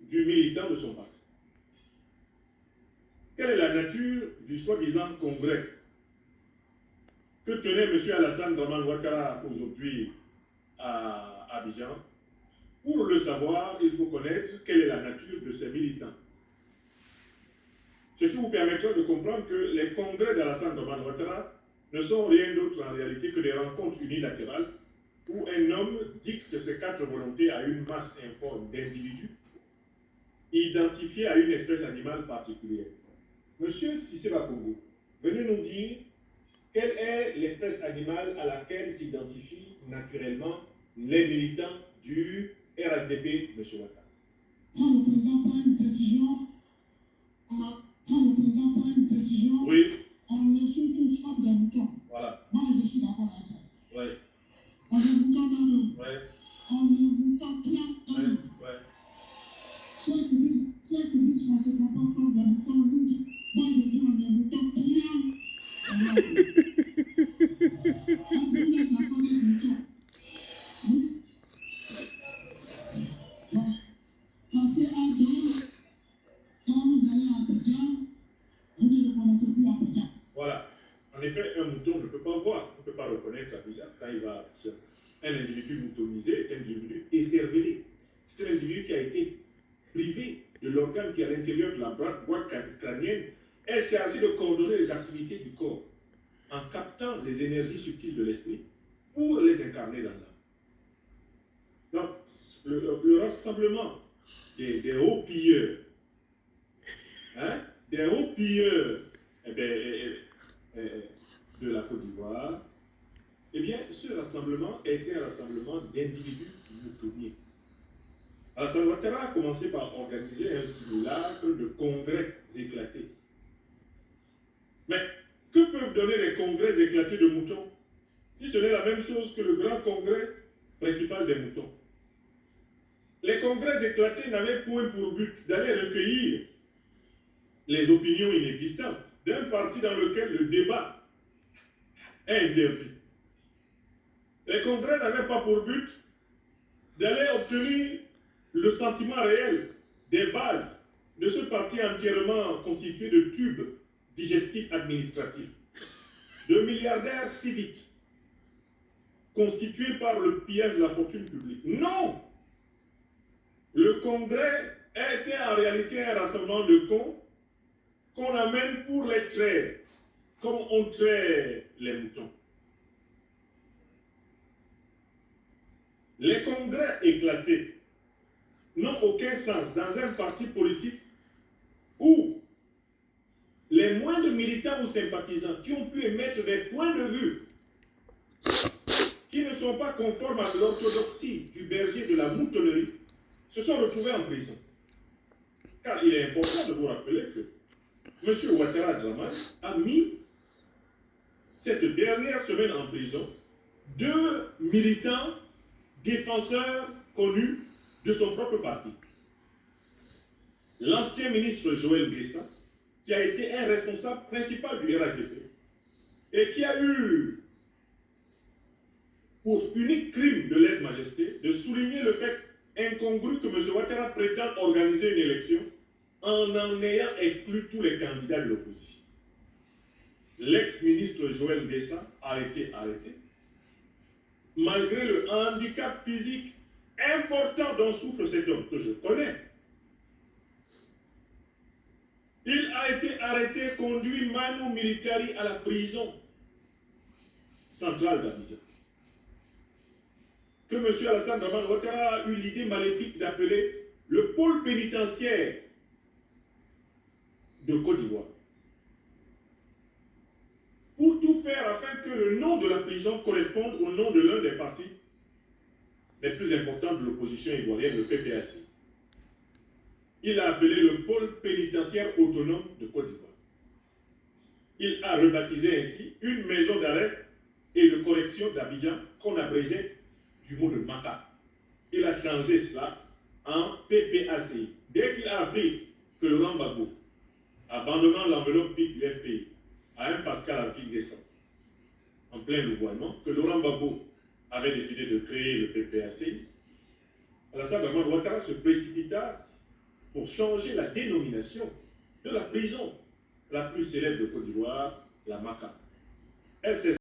du militant de son parti. Quelle est la nature du soi-disant congrès que tenait M. Alassane Dramane Ouattara aujourd'hui à Abidjan? Pour le savoir, il faut connaître quelle est la nature de ces militants. Ce qui vous permettra de comprendre que les congrès d'Alassane Dramane Ouattara ne sont rien d'autre en réalité que des rencontres unilatérales où un homme dicte ses 4 volontés à une masse informe d'individus identifiés à une espèce animale particulière. Monsieur Cissé Bakongo, venez nous dire quelle est l'espèce animale à laquelle s'identifient naturellement les militants du RHDP, M. Ouattara. Quand le président prend une décision, oui, on les suit tous comme des moutons. Voilà. Moi, je suis d'accord avec ça. Oui. On est moutons dans l'eau. Oui. On est moutons plein dans l'eau. Oui. Ceux qui disent qu'on se comporte comme des moutons, nous disent, moi, je dis, on est moutons plein dans l'eau. Est-ce que vous êtes d'accord avec moutons? Oui. Voilà. Parce qu'à dehors, quand vous allez à Abidjan, vous ne reconnaissez plus Abidjan. Voilà. En effet, un mouton ne peut pas voir, ne peut pas reconnaître Abidjan quand il va à Abidjan. Un individu moutonisé est un individu écervelé. C'est un individu qui a été privé de l'organe qui est à l'intérieur de la boîte crânienne, est chargé de coordonner les activités du corps en captant les énergies subtiles de l'esprit pour les incarner dans l'âme. Donc, le rassemblement des hauts pilleurs, hein, des hauts pilleurs de la Côte d'Ivoire, eh bien, ce rassemblement était un rassemblement d'individus moutonniers. Alassane Ouattara a commencé par organiser un simulacre de congrès éclatés. Mais que peuvent donner les congrès éclatés de moutons si ce n'est la même chose que le grand congrès principal des moutons? Les congrès éclatés n'avaient point pour but d'aller recueillir les opinions inexistantes d'un parti dans lequel le débat est interdit. Les congrès n'avaient pas pour but d'aller obtenir le sentiment réel des bases de ce parti entièrement constitué de tubes digestifs administratifs, de milliardaires si vite, constitués par le pillage de la fortune publique. Non! Le congrès était en réalité un rassemblement de cons qu'on amène pour les traire, comme on traite les moutons. Les congrès éclatés n'ont aucun sens dans un parti politique où les moindres militants ou sympathisants qui ont pu émettre des points de vue qui ne sont pas conformes à l'orthodoxie du berger de la moutonnerie se sont retrouvés en prison. Car il est important de vous rappeler que M. Ouattara Dramane a mis cette dernière semaine en prison 2 militants défenseurs connus de son propre parti. L'ancien ministre Joël Guessa, qui a été un responsable principal du RHDP et qui a eu pour unique crime de lèse-majesté de souligner le fait incongru que M. Ouattara prétend organiser une élection en ayant exclu tous les candidats de l'opposition. L'ex-ministre Joël Guessa a été arrêté malgré le handicap physique important dont souffre cet homme que je connais. Il a été arrêté, conduit manu militari à la prison centrale d'Abidjan. Que M. Alassane Dramane Ouattara a eu l'idée maléfique d'appeler le pôle pénitentiaire de Côte d'Ivoire. Pour tout faire afin que le nom de la prison corresponde au nom de l'un des partis les plus importants de l'opposition ivoirienne, le PPAC. Il a appelé le pôle pénitentiaire autonome de Côte d'Ivoire. Il a rebaptisé ainsi une maison d'arrêt et de correction d'Abidjan qu'on abrégeait du mot de Maka. Il a changé cela en PPACI. Dès qu'il a appris que Laurent Gbagbo, abandonnant l'enveloppe vide du FPI, à un Pascal Affi récent, en plein louvoiement, que Laurent Gbagbo avait décidé de créer le PPACI, Alassane Dramane Ouattara se précipita pour changer la dénomination de la prison la plus célèbre de Côte d'Ivoire, la Maca. Elle s'est